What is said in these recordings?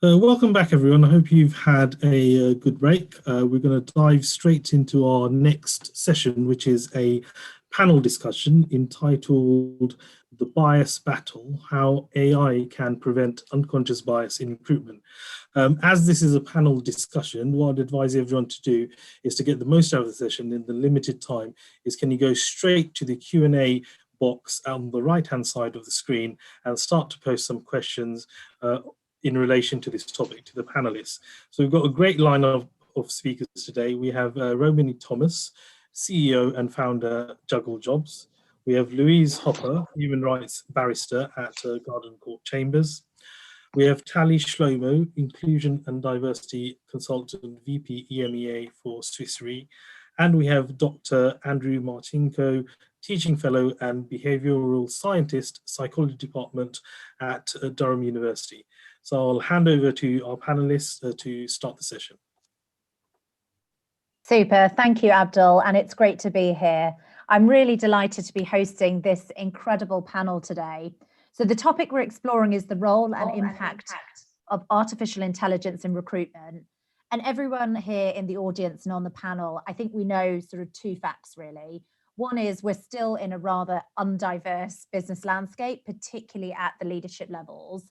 Welcome back, everyone. I hope you've had a good break. We're going to dive straight into our next session, which is a panel discussion entitled The Bias Battle, How AI Can Prevent Unconscious Bias in Recruitment. As this is a panel discussion, what I'd advise everyone to do is to get the most out of the session in the limited time is can you go straight to the Q&A box on the right-hand side of the screen and start to post some questions in relation to this topic to the panelists. So we've got a great lineup of speakers today. We have Romany Thomas, CEO and founder, Juggle Jobs. We have Louise Hopper, human rights barrister at Garden Court Chambers. We have Tali Shlomo, inclusion and diversity consultant, VP EMEA for Swiss Re. And we have Dr. Andrew Martinko, teaching fellow and behavioral scientist, psychology department at Durham University. So I'll hand over to our panelists to start the session. Super, thank you, Abdul, and it's great to be here. I'm really delighted to be hosting this incredible panel today. So the topic we're exploring is the role and impact of artificial intelligence in recruitment. And everyone here in the audience and on the panel, I think we know sort of two facts really. One is we're still in a rather undiverse business landscape, particularly at the leadership levels.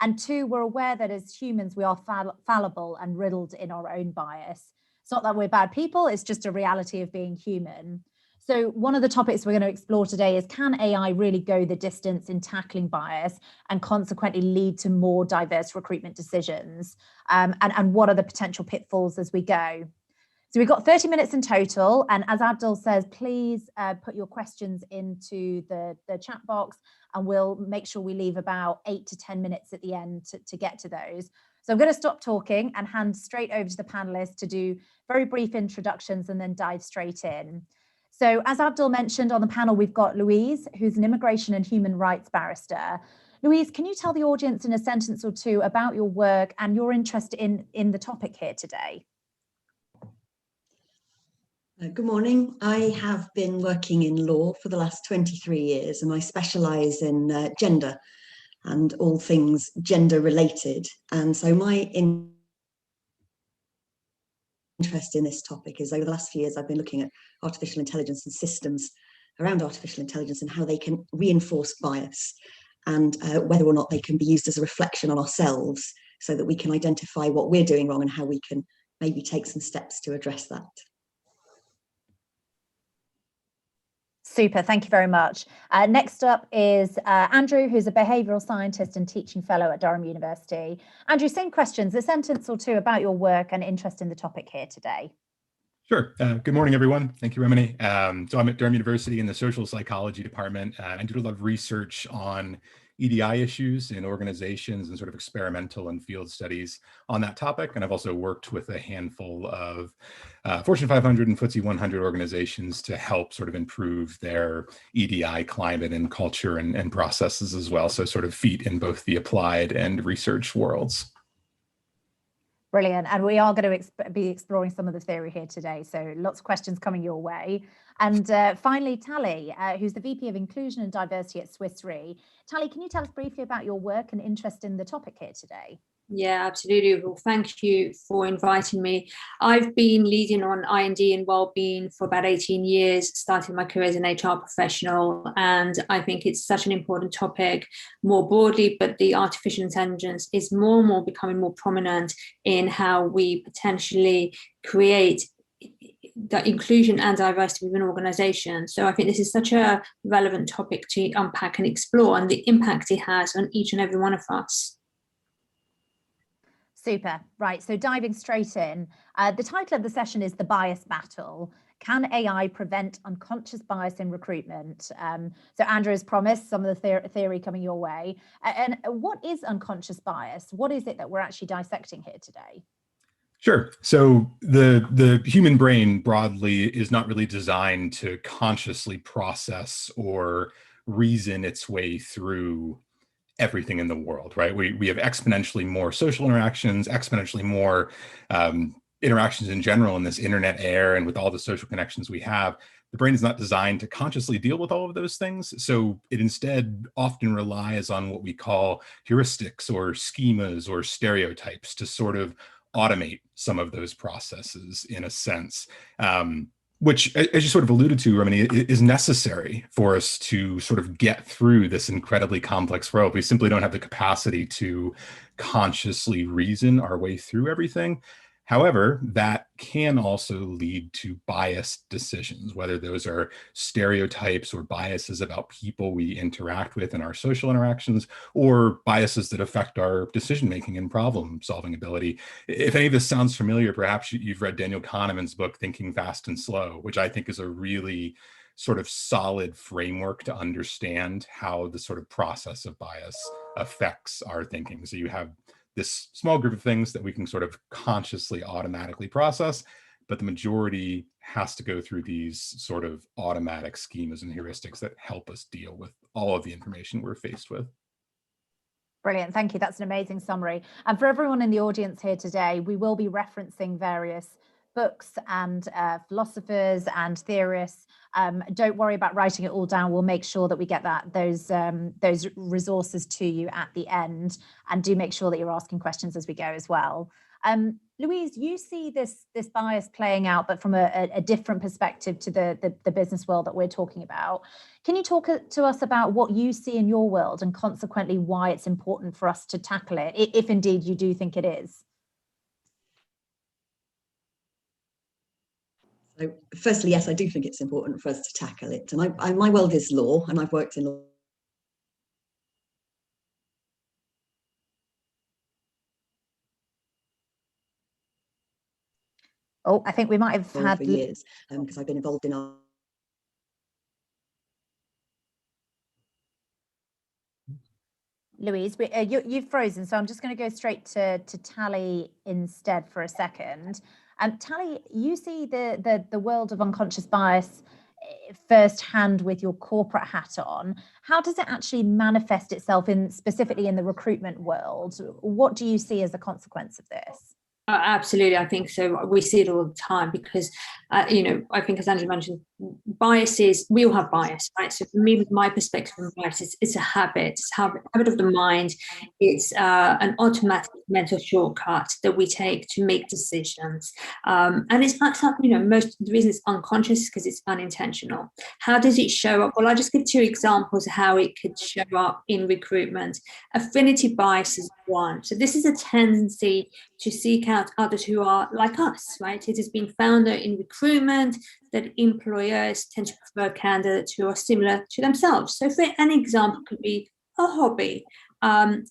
And two, we're aware that as humans, we are fallible and riddled in our own bias. It's not that we're bad people, it's just a reality of being human. So one of the topics we're going to explore today is, can AI really go the distance in tackling bias and consequently lead to more diverse recruitment decisions? And what are the potential pitfalls as we go? So we've got 30 minutes in total. And as Abdul says, please put your questions into the chat box, and we'll make sure we leave about 8 to 10 minutes at the end to get to those. So I'm going to stop talking and hand straight over to the panelists to do very brief introductions and then dive straight in. So as Abdul mentioned, on the panel, we've got Louise, who's an immigration and human rights barrister. Louise, can you tell the audience in a sentence or two about your work and your interest in the topic here today? Good morning. I have been working in law for the last 23 years, and I specialise in gender and all things gender related. And so my interest in this topic is over the last few years, I've been looking at artificial intelligence and systems around artificial intelligence and how they can reinforce bias, and whether or not they can be used as a reflection on ourselves so that we can identify what we're doing wrong and how we can maybe take some steps to address that. Super, thank you very much. Next up is Andrew, who's a behavioural scientist and teaching fellow at Durham University. Andrew, same questions, a sentence or two about your work and interest in the topic here today. Sure. Good morning, everyone. Thank you, Romany. So I'm at Durham University in the social psychology department. I do a lot of research on EDI issues in organizations and sort of experimental and field studies on that topic. And I've also worked with a handful of Fortune 500 and FTSE 100 organizations to help sort of improve their EDI climate and culture and processes as well. So sort of feet in both the applied and research worlds. Brilliant. And we are going to be exploring some of the theory here today. So lots of questions coming your way. And finally, Tali, who's the VP of Inclusion and Diversity at Swiss Re. Tali, can you tell us briefly about your work and interest in the topic here today? Yeah, absolutely. Well, thank you for inviting me. I've been leading on I&D and wellbeing for about 18 years, started my career as an HR professional, and I think it's such an important topic more broadly, but the artificial intelligence is more and more becoming more prominent in how we potentially create the inclusion and diversity within organizations. So I think this is such a relevant topic to unpack and explore, and the impact it has on each and every one of us. Super. Right. So diving straight in, the title of the session is The Bias Battle. Can AI prevent unconscious bias in recruitment? So Andrew has promised some of the theory coming your way. And what is unconscious bias? What is it that we're actually dissecting here today? Sure. So the human brain broadly is not really designed to consciously process or reason its way through everything in the world, right? We have exponentially more social interactions, exponentially more interactions in general in this internet era, and with all the social connections we have, the brain is not designed to consciously deal with all of those things. So it instead often relies on what we call heuristics or schemas or stereotypes to sort of automate some of those processes in a sense. Which, as you sort of alluded to, Romani, is necessary for us to sort of get through this incredibly complex world. We simply don't have the capacity to consciously reason our way through everything. However, that can also lead to biased decisions, whether those are stereotypes or biases about people we interact with in our social interactions, or biases that affect our decision-making and problem-solving ability. If any of this sounds familiar, perhaps you've read Daniel Kahneman's book, Thinking Fast and Slow, which I think is a really sort of solid framework to understand how the sort of process of bias affects our thinking. So you have this small group of things that we can sort of consciously automatically process, but the majority has to go through these sort of automatic schemas and heuristics that help us deal with all of the information we're faced with. Brilliant. Thank you. That's an amazing summary. And for everyone in the audience here today, we will be referencing various books and philosophers and theorists. Don't worry about writing it all down. We'll make sure that we get those resources to you at the end, and do make sure that you're asking questions as we go as well. Louise, you see this bias playing out, but from a different perspective to the business world that we're talking about. Can you talk to us about what you see in your world, and consequently why it's important for us to tackle it, if indeed you do think it is? So firstly, yes, I do think it's important for us to tackle it. And my world is law, and I've worked in law Oh, I think we might have had for years, because I've been involved in our Louise, you've frozen, so I'm just going to go straight to Tally instead for a second. Tally, you see the world of unconscious bias firsthand with your corporate hat on. How does it actually manifest itself specifically in the recruitment world? What do you see as a consequence of this? Absolutely, I think so. We see it all the time because, I think, as Andrew mentioned, biases, we all have bias, right? So for me, with my perspective on bias, it's a habit. It's a habit of the mind. It's an automatic mental shortcut that we take to make decisions. And it's not, the reason it's unconscious is because it's unintentional. How does it show up? Well, I'll just give two examples of how it could show up in recruitment. Affinity bias is one. So this is a tendency to seek out others who are like us, right? It has been found that in recruitment that employers tend to prefer candidates who are similar to themselves. So for an example could be a hobby, and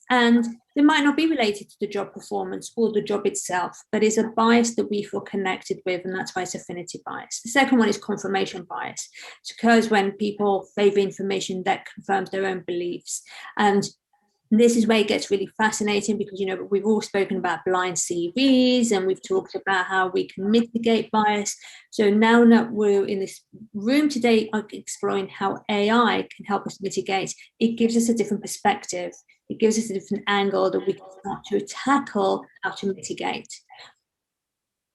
they might not be related to the job performance or the job itself, but it's a bias that we feel connected with, and that's why it's affinity bias. The second one is confirmation bias. It occurs when people favor information that confirms their own beliefs. And this is where it gets really fascinating because, we've all spoken about blind CVs, and we've talked about how we can mitigate bias. So now that we're in this room today exploring how AI can help us mitigate, it gives us a different perspective. It gives us a different angle that we can start to tackle how to mitigate.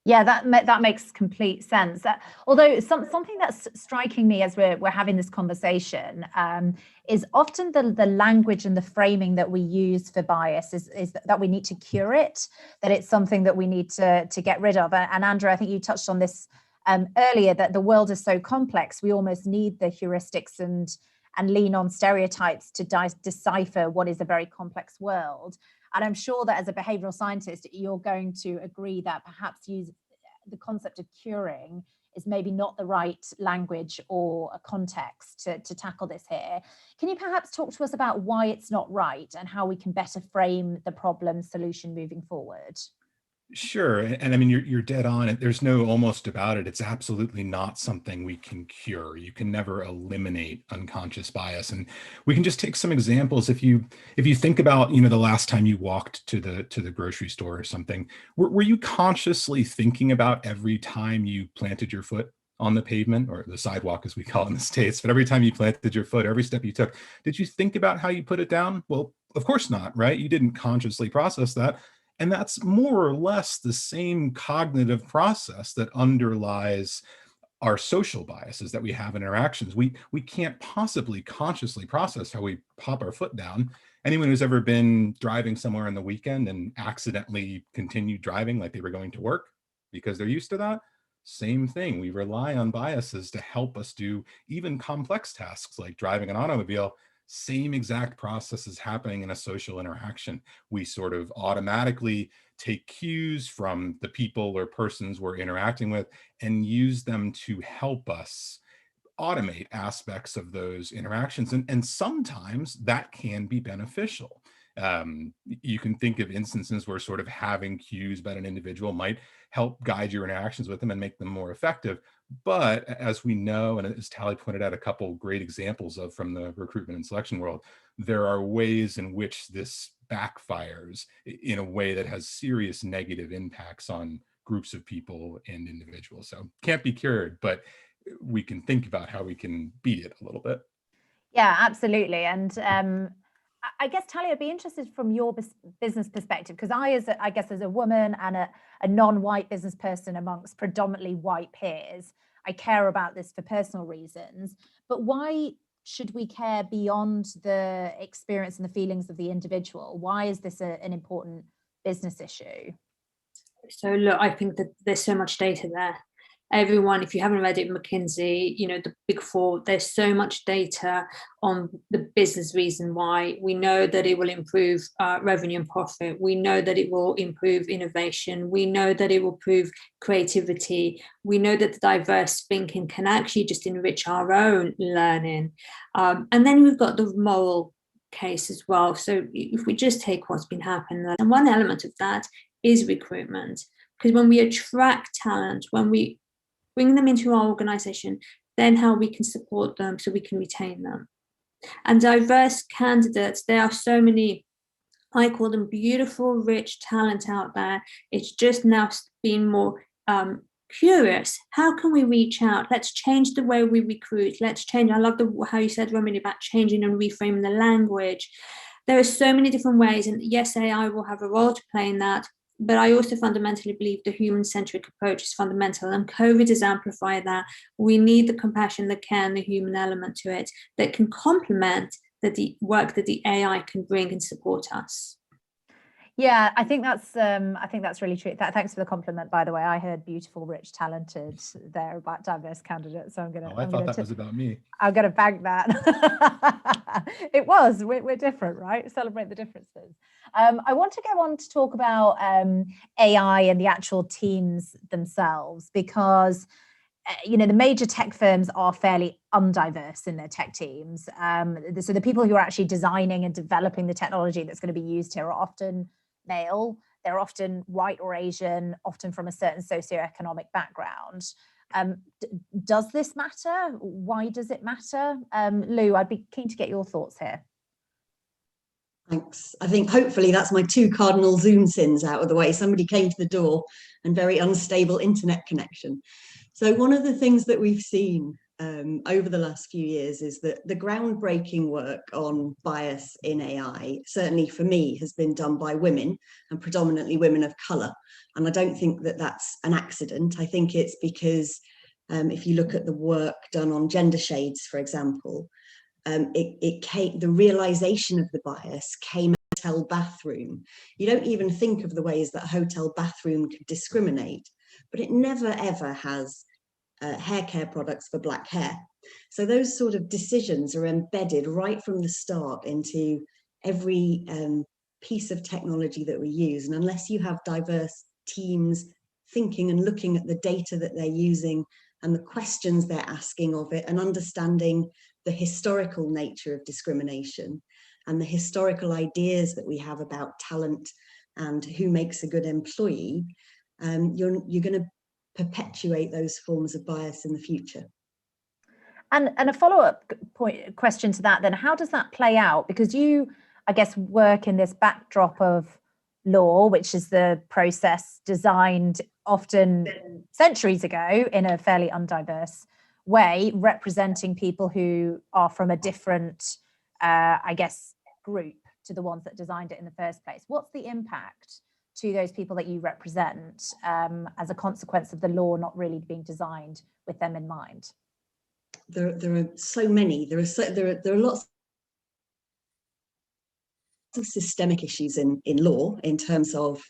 Yeah, that makes complete sense. Although something that's striking me as we're having this conversation is often the language and the framing that we use for bias is that we need to cure it, that it's something that we need to get rid of. And Andrew, I think you touched on this earlier, that the world is so complex, we almost need the heuristics and lean on stereotypes to decipher what is a very complex world. And I'm sure that as a behavioral scientist, you're going to agree that perhaps the concept of curing is maybe not the right language or a context to tackle this here. Can you perhaps talk to us about why it's not right and how we can better frame the problem solution moving forward? Sure. And I mean, you're dead on. There's no almost about it. It's absolutely not something we can cure. You can never eliminate unconscious bias. And we can just take some examples. If you think about, the last time you walked to the grocery store or something, were you consciously thinking about every time you planted your foot on the pavement, or the sidewalk as we call it in the States, but every time you planted your foot, every step you took, did you think about how you put it down? Well, of course not, right? You didn't consciously process that. And that's more or less the same cognitive process that underlies our social biases that we have in interactions. We can't possibly consciously process how we pop our foot down. Anyone who's ever been driving somewhere on the weekend and accidentally continued driving like they were going to work because they're used to that, same thing. We rely on biases to help us do even complex tasks like driving an automobile. Same exact process is happening in a social interaction. We sort of automatically take cues from the people or persons we're interacting with and use them to help us automate aspects of those interactions. And sometimes that can be beneficial. You can think of instances where sort of having cues about an individual might help guide your interactions with them and make them more effective. But as we know, and as Tally pointed out a couple great examples of from the recruitment and selection world, there are ways in which this backfires in a way that has serious negative impacts on groups of people and individuals. So can't be cured, but we can think about how we can beat it a little bit. Yeah, absolutely. And I guess, Tally, I'd be interested from your business perspective, because I guess as a woman and a non-white business person amongst predominantly white peers, I care about this for personal reasons. But why should we care beyond the experience and the feelings of the individual? Why is this an important business issue? So look, I think that there's so much data there. Everyone, if you haven't read it, McKinsey, the Big Four, there's so much data on the business reason why. We know that it will improve revenue and profit. We know that it will improve innovation. We know that it will improve creativity. We know that the diverse thinking can actually just enrich our own learning. And then we've got the moral case as well. So if we just take what's been happening, and one element of that is recruitment. Because when we attract talent, when we bring them into our organization, then how we can support them so we can retain them. And diverse candidates, there are so many, I call them beautiful, rich talent out there. It's just now being more curious. How can we reach out? Let's change the way we recruit. Let's change. I love how you said, Romany, about changing and reframing the language. There are so many different ways. And yes, AI will have a role to play in that. But I also fundamentally believe the human-centric approach is fundamental, and COVID has amplified that. We need the compassion, the care, and the human element to it that can complement the work that the AI can bring and support us. Yeah, I think that's really true. Thanks for the compliment, by the way. I heard beautiful, rich, talented there about diverse candidates. So I'm gonna. I thought that was about me. I'm gonna bag that. It was. We're different, right? Celebrate the differences. I want to go on to talk about AI and the actual teams themselves, because the major tech firms are fairly undiverse in their tech teams. So the people who are actually designing and developing the technology that's going to be used here are often male. They're often white or Asian, often from a certain socioeconomic background. Does this matter? Why does it matter? Lou, I'd be keen to get your thoughts here. Thanks. I think hopefully that's my 2 cardinal Zoom sins out of the way. Somebody came to the door and very unstable internet connection. So one of the things that we've seen over the last few years is that the groundbreaking work on bias in AI, certainly for me, has been done by women, and predominantly women of colour. And I don't think that that's an accident. I think it's because if you look at the work done on gender shades, for example, the realization of the bias came in a hotel bathroom. You don't even think of the ways that a hotel bathroom could discriminate, but it never ever has hair care products for black hair. So those sort of decisions are embedded right from the start into every piece of technology that we use. And unless you have diverse teams thinking and looking at the data that they're using and the questions they're asking of it, and understanding the historical nature of discrimination and the historical ideas that we have about talent and who makes a good employee, you're going to perpetuate those forms of bias in the future. And a follow-up question to that, then, how does that play out? Because you, I guess, work in this backdrop of law, which is the process designed often centuries ago in a fairly undiverse way, representing people who are from a different, I guess, group to the ones that designed it in the first place. What's the impact to those people that you represent as a consequence of the law not really being designed with them in mind? There are so many. There are lots of systemic issues in law in terms of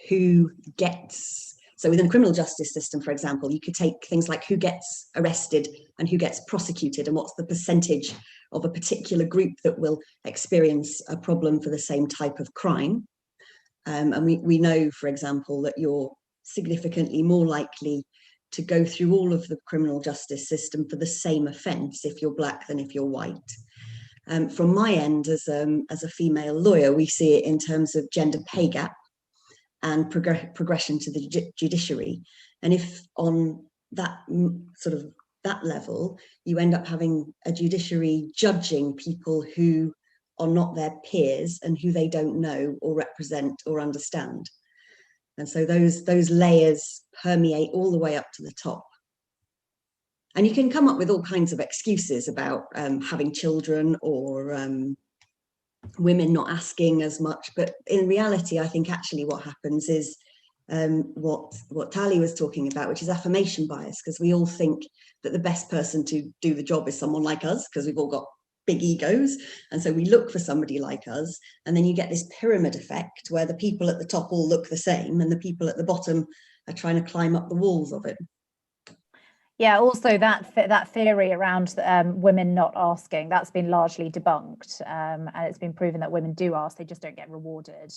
who gets. So within the criminal justice system, for example, you could take things like who gets arrested and who gets prosecuted, and what's the percentage of a particular group that will experience a problem for the same type of crime. And we know, for example, that you're significantly more likely to go through all of the criminal justice system for the same offence if you're black than if you're white. From my end, as a female lawyer, we see it in terms of gender pay gap and progression to the judiciary. And if on that sort of that level, you end up having a judiciary judging people who are not their peers and who they don't know or represent or understand. And so those layers permeate all the way up to the top. And you can come up with all kinds of excuses about having children or women not asking as much. But in reality, I think actually what happens is what Tali was talking about, which is affirmation bias, because we all think that the best person to do the job is someone like us, because we've all got big egos. And so we look for somebody like us. And then you get this pyramid effect where the people at the top all look the same and the people at the bottom are trying to climb up the walls of it. Yeah, also that theory around women not asking, that's been largely debunked. And it's been proven that women do ask, they just don't get rewarded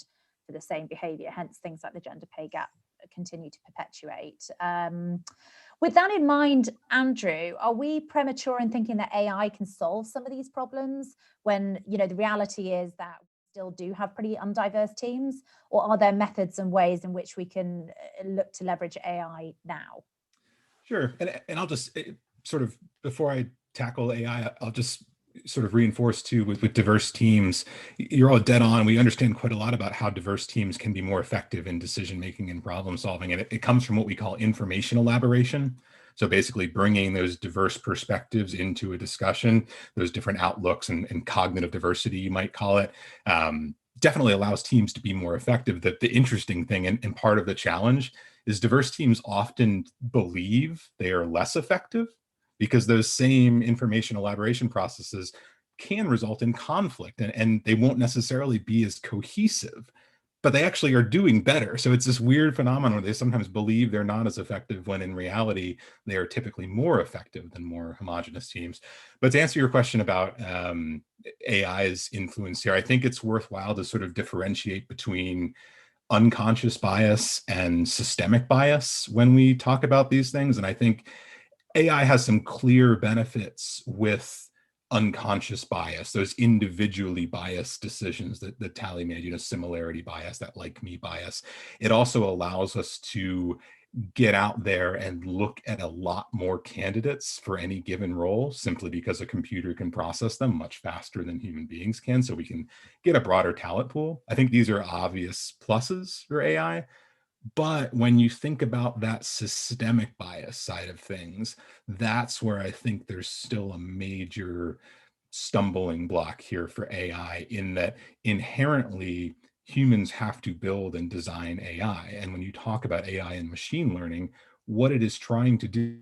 for the same behaviour. Hence, things like the gender pay gap continue to perpetuate. With that in mind, Andrew, are we premature in thinking that AI can solve some of these problems when, you know, the reality is that we still do have pretty undiverse teams? Or are there methods and ways in which we can look to leverage AI now? Sure. And I'll just sort of, before I tackle AI, I'll just sort of reinforce too with diverse teams. You're all dead on. We understand quite a lot about how diverse teams can be more effective in decision making and problem solving. And it comes from what we call information elaboration. So basically bringing those diverse perspectives into a discussion, those different outlooks and cognitive diversity, you might call it, definitely allows teams to be more effective. The interesting thing and part of the challenge is diverse teams often believe they are less effective because those same information elaboration processes can result in conflict and they won't necessarily be as cohesive, but they actually are doing better. So it's this weird phenomenon where they sometimes believe they're not as effective when in reality, they are typically more effective than more homogenous teams. But to answer your question about AI's influence here, I think it's worthwhile to sort of differentiate between unconscious bias and systemic bias when we talk about these things. And I think AI has some clear benefits with unconscious bias, those individually biased decisions that Tali made, you know, similarity bias, that like me bias. It also allows us to get out there and look at a lot more candidates for any given role simply because a computer can process them much faster than human beings can. So we can get a broader talent pool. I think these are obvious pluses for AI. But when you think about that systemic bias side of things, that's where I think there's still a major stumbling block here for AI, in that inherently humans have to build and design AI. And when you talk about AI and machine learning, what it is trying to do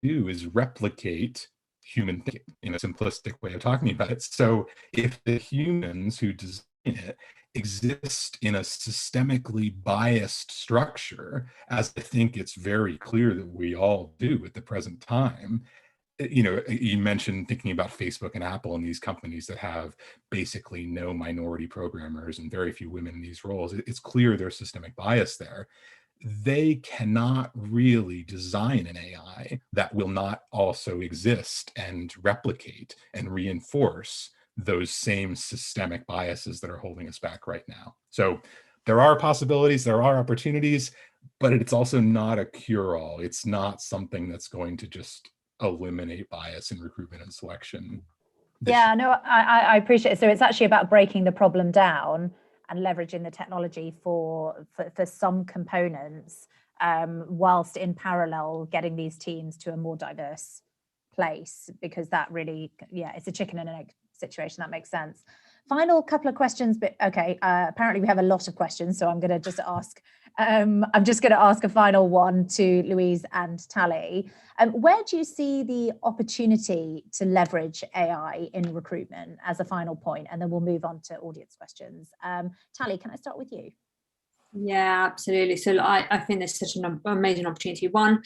is replicate human thinking in a simplistic way of talking about it. So if the humans who design it exist in a systemically biased structure, as I think it's very clear that we all do at the present time, you know, you mentioned thinking about Facebook and Apple and these companies that have basically no minority programmers and very few women in these roles. It's clear there's systemic bias there. They cannot really design an AI that will not also exist and replicate and reinforce those same systemic biases that are holding us back right now. So there are possibilities, there are opportunities, but it's also not a cure-all. It's not something that's going to just eliminate bias in recruitment and selection. Yeah, no, I appreciate it. So it's actually about breaking the problem down and leveraging the technology for some components, whilst in parallel getting these teams to a more diverse place, because that really, yeah, it's a chicken and an egg situation. That makes sense. Final couple of questions, but okay, apparently we have a lot of questions, so I'm going to just ask, a final one to Louise and Tally. Where do you see the opportunity to leverage AI in recruitment as a final point? And then we'll move on to audience questions. Tally, can I start with you? Yeah, absolutely. So I think there's such an amazing opportunity. One,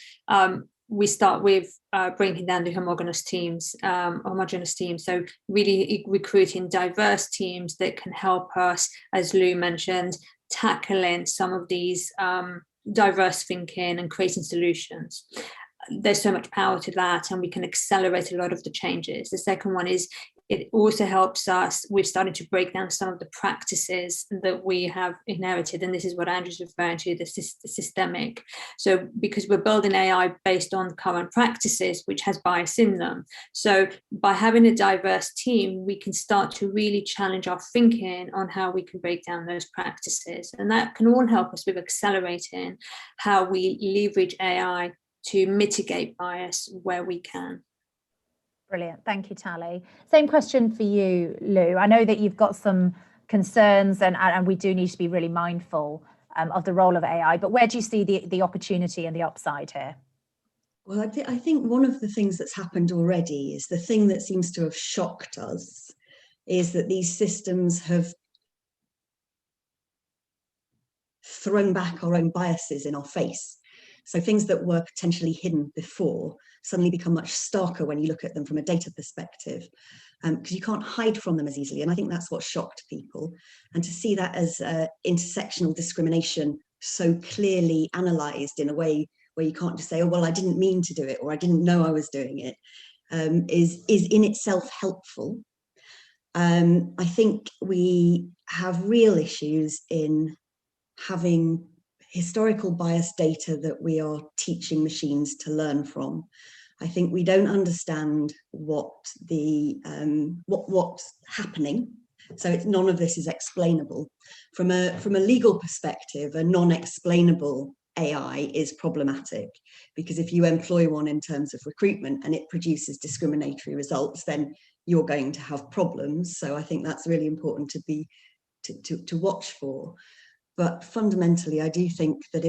we start with bringing down the homogenous teams. So really recruiting diverse teams that can help us, as Lou mentioned, tackling some of these diverse thinking and creating solutions. There's so much power to that, and we can accelerate a lot of the changes. The second one is it also helps us. We've started to break down some of the practices that we have inherited, and this is what Andrew's referring to, the systemic. So because we're building AI based on current practices, which has bias in them. So by having a diverse team, we can start to really challenge our thinking on how we can break down those practices. And that can all help us with accelerating how we leverage AI to mitigate bias where we can. Brilliant. Thank you, Tally. Same question for you, Lou. I know that you've got some concerns and we do need to be really mindful of the role of AI, but where do you see the opportunity and the upside here? Well, I think one of the things that's happened already is the thing that seems to have shocked us is that these systems have thrown back our own biases in our face. So things that were potentially hidden before suddenly become much starker when you look at them from a data perspective, because you can't hide from them as easily. And I think that's what shocked people. And to see that as intersectional discrimination so clearly analysed in a way where you can't just say, oh, well, I didn't mean to do it, or I didn't know I was doing it, is in itself helpful. I think we have real issues in having historical bias data that we are teaching machines to learn from. I think we don't understand what's happening. So none of this is explainable. From a legal perspective, a non-explainable AI is problematic, because if you employ one in terms of recruitment and it produces discriminatory results, then you're going to have problems. So I think that's really important to watch for. But fundamentally, I do think that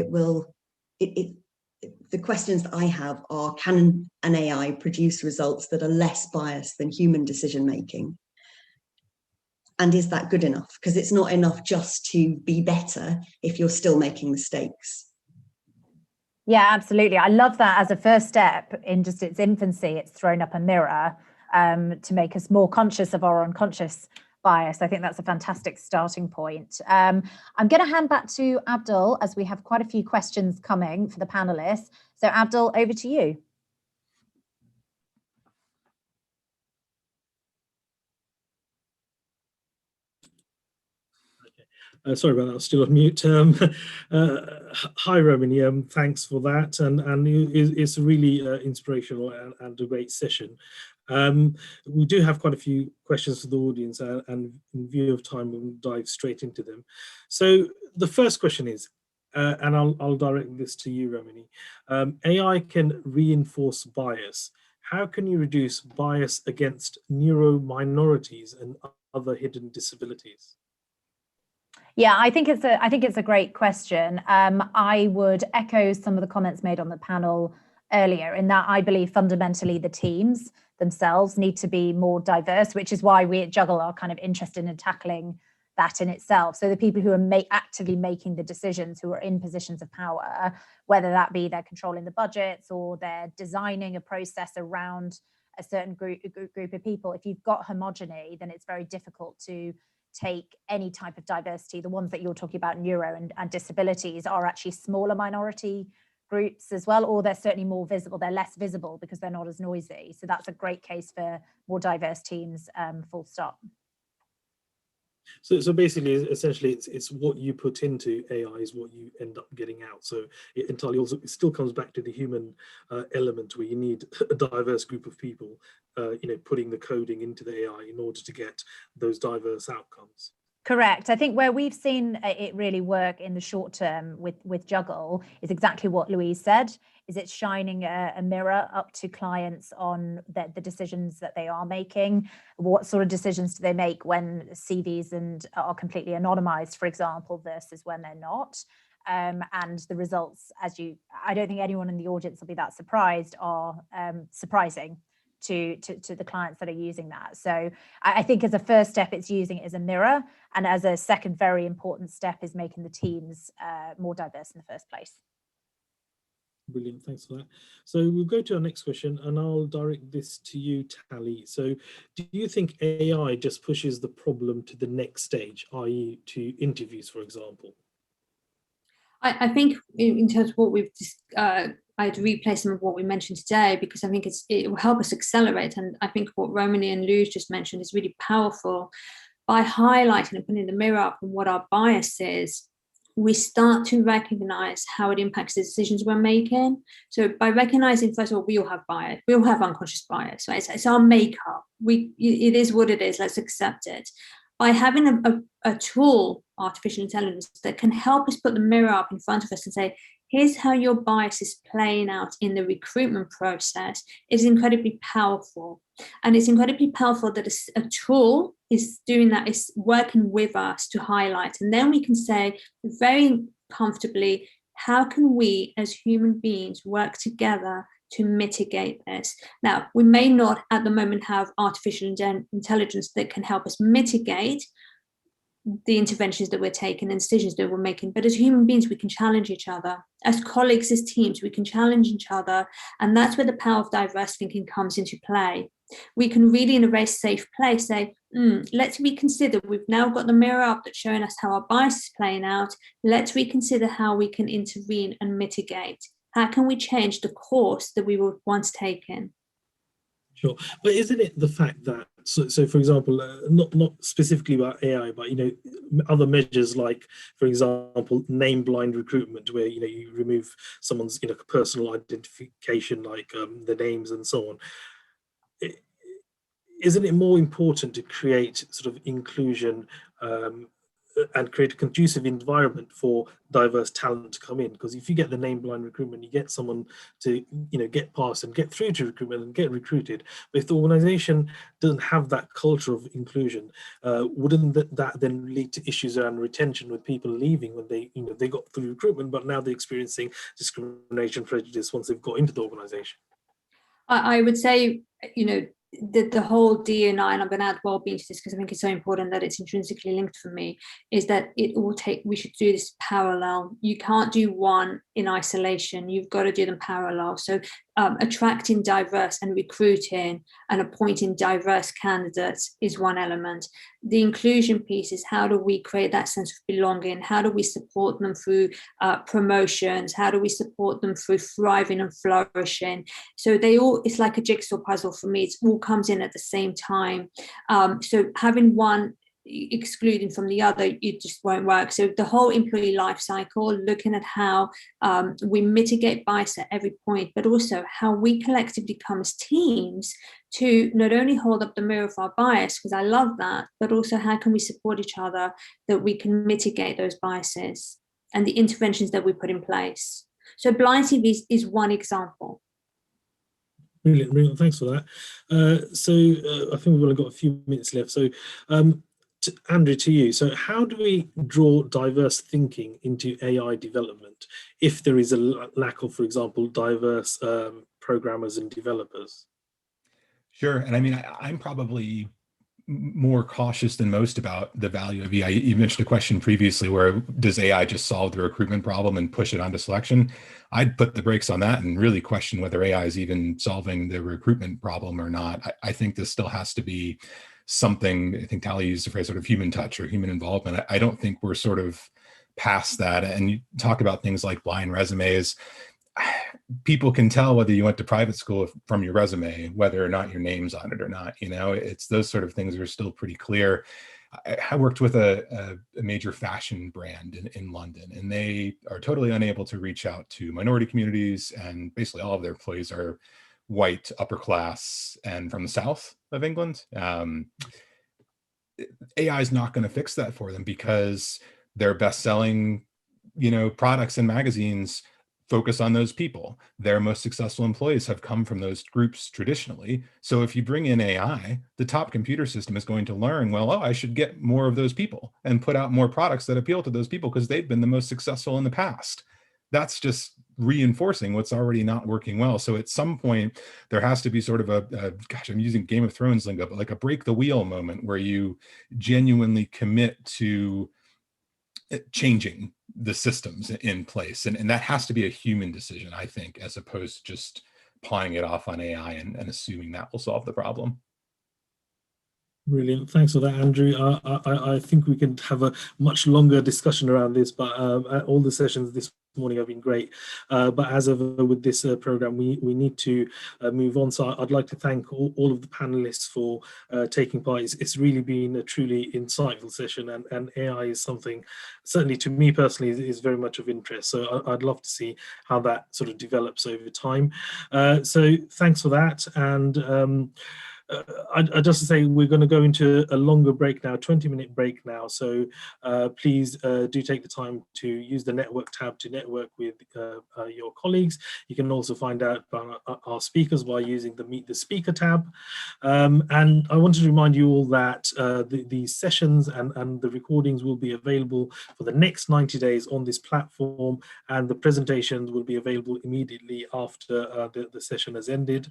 the questions that I have are, can an AI produce results that are less biased than human decision making? And is that good enough? Because it's not enough just to be better if you're still making mistakes. Yeah, absolutely. I love that as a first step in just its infancy. It's thrown up a mirror to make us more conscious of our unconscious bias. I think that's a fantastic starting point. I'm going to hand back to Abdul, as we have quite a few questions coming for the panelists. So Abdul, over to you. Sorry about that, I was still on mute. Hi, Romany, thanks for that. And it's a really inspirational and a great session. We do have quite a few questions for the audience, and in view of time, we'll dive straight into them. So the first question is, and I'll direct this to you, Romany. AI can reinforce bias. How can you reduce bias against neuro-minorities and other hidden disabilities? Yeah, I think it's a great question. I would echo some of the comments made on the panel earlier, in that I believe fundamentally the teams themselves need to be more diverse, which is why we at Juggle are kind of interested in tackling that in itself. So the people who are actively making the decisions, who are in positions of power, whether that be they're controlling the budgets or they're designing a process around a certain group of people, if you've got homogeny, then it's very difficult to take any type of diversity. The ones that you're talking about, neuro and disabilities, are actually smaller minority groups as well, or they're certainly more visible. They're less visible because they're not as noisy. So that's a great case for more diverse teams, full stop. So basically, essentially, it's what you put into AI is what you end up getting out. So it entirely also, it still comes back to the human element, where you need a diverse group of people, putting the coding into the AI in order to get those diverse outcomes. Correct. I think where we've seen it really work in the short term with Juggle is exactly what Louise said, Is it shining a mirror up to clients on the decisions that they are making? What sort of decisions do they make when CVs are completely anonymized, for example, versus when they're not? And the results, I don't think anyone in the audience will be that surprised, are surprising to the clients that are using that. So I think as a first step, it's using it as a mirror. And as a second very important step is making the teams more diverse in the first place. Brilliant, thanks for that. So we'll go to our next question, and I'll direct this to you, Tally. So do you think AI just pushes the problem to the next stage, i.e. to interviews, for example? I think in terms of what we've I'd replay some of what we mentioned today, because I think it will help us accelerate. And I think what Romany and Lou's just mentioned is really powerful. By highlighting and putting the mirror up on what our bias is, we start to recognize how it impacts the decisions we're making. So by recognizing, first of all, we all have bias, we all have unconscious bias, right? It's our makeup. It is what it is, let's accept it. By having a tool, artificial intelligence, that can help us put the mirror up in front of us and say, here's how your bias is playing out in the recruitment process, is incredibly powerful. And it's incredibly powerful that a tool is doing that, is working with us to highlight. And then we can say very comfortably, how can we as human beings work together to mitigate this? Now, we may not at the moment have artificial intelligence that can help us mitigate the interventions that we're taking and decisions that we're making, but as human beings, we can challenge each other. As colleagues, as teams, we can challenge each other. And that's where the power of diverse thinking comes into play. We can really, in a very safe place, say, let's reconsider. We've now got the mirror up that's showing us how our bias is playing out. Let's reconsider how we can intervene and mitigate. How can we change the course that we were once taking? Sure, but isn't it the fact that, so for example, not specifically about AI, but other measures like, for example, name blind recruitment, where you remove someone's personal identification, like the names and so on. Isn't it more important to create sort of inclusion and create a conducive environment for diverse talent to come in? Because if you get the name blind recruitment, you get someone to get past and get through to recruitment and get recruited. But if the organization doesn't have that culture of inclusion, wouldn't that then lead to issues around retention, with people leaving when they got through recruitment, but now they're experiencing discrimination, prejudice once they've got into the organization? I would say, the whole D&I, and I'm going to add well-being to this because I think it's so important that it's intrinsically linked for me, is that we should do this parallel. You can't do one in isolation. You've got to do them parallel. So attracting diverse and recruiting and appointing diverse candidates is one element. The inclusion piece is, how do we create that sense of belonging? How do we support them through promotions? How do we support them through thriving and flourishing? So it's like a jigsaw puzzle for me. It all comes in at the same time. So having one excluding from the other, it just won't work. So the whole employee life cycle, looking at how we mitigate bias at every point, but also how we collectively come as teams to not only hold up the mirror of our bias, because I love that, but also how can we support each other that we can mitigate those biases and the interventions that we put in place. So blind TV is one example. Brilliant, thanks for that. I think we've only got a few minutes left. So Andrew, to you. So how do we draw diverse thinking into AI development if there is a lack of, for example, diverse programmers and developers? Sure. And I mean, I'm probably more cautious than most about the value of AI. You mentioned a question previously, where does AI just solve the recruitment problem and push it onto selection? I'd put the brakes on that and really question whether AI is even solving the recruitment problem or not. I think this still has to be something, I think Tally used the phrase sort of human touch or human involvement. I don't think we're sort of past that. And you talk about things like blind resumes. People can tell whether you went to private school from your resume, whether or not your name's on it or not. It's those sort of things are still pretty clear. I worked with a major fashion brand in London, and they are totally unable to reach out to minority communities, and basically all of their employees are white, upper class, and from the south of England. AI is not going to fix that for them, because their best-selling, products and magazines focus on those people. Their most successful employees have come from those groups traditionally. So if you bring in AI, the top computer system is going to learn, well, oh, I should get more of those people and put out more products that appeal to those people because they've been the most successful in the past. That's just reinforcing what's already not working well. So at some point, there has to be sort of a gosh, I'm using Game of Thrones lingo, but like a break the wheel moment where you genuinely commit to changing the systems in place. And that has to be a human decision, I think, as opposed to just pawing it off on AI and assuming that will solve the problem. Brilliant. Thanks for that, Andrew. I think we can have a much longer discussion around this, but all the sessions this morning have been great. But as ever with this program, we need to move on. So I'd like to thank all of the panelists for taking part. It's really been a truly insightful session, and AI is something, certainly to me personally, is very much of interest. So I'd love to see how that sort of develops over time. So thanks for that. And I just to say we're going to go into a longer break now, 20-minute break now. So please do take the time to use the network tab to network with your colleagues. You can also find out about our speakers by using the Meet the Speaker tab. And I wanted to remind you all that the sessions and the recordings will be available for the next 90 days on this platform, and the presentations will be available immediately after the session has ended.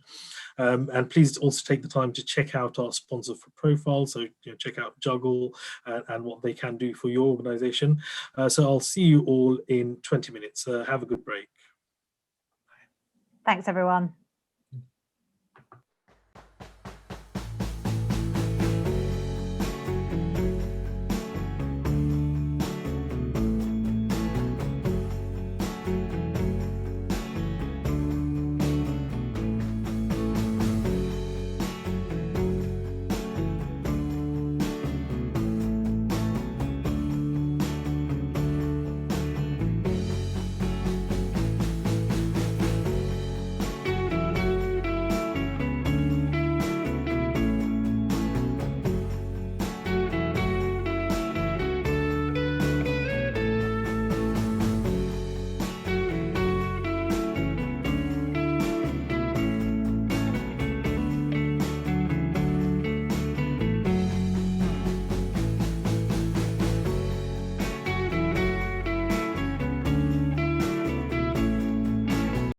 And please also take the time to check out our sponsor for profile. So check out Juggle and what they can do for your organization. So I'll see you all in 20 minutes. Have a good break. Thanks, everyone.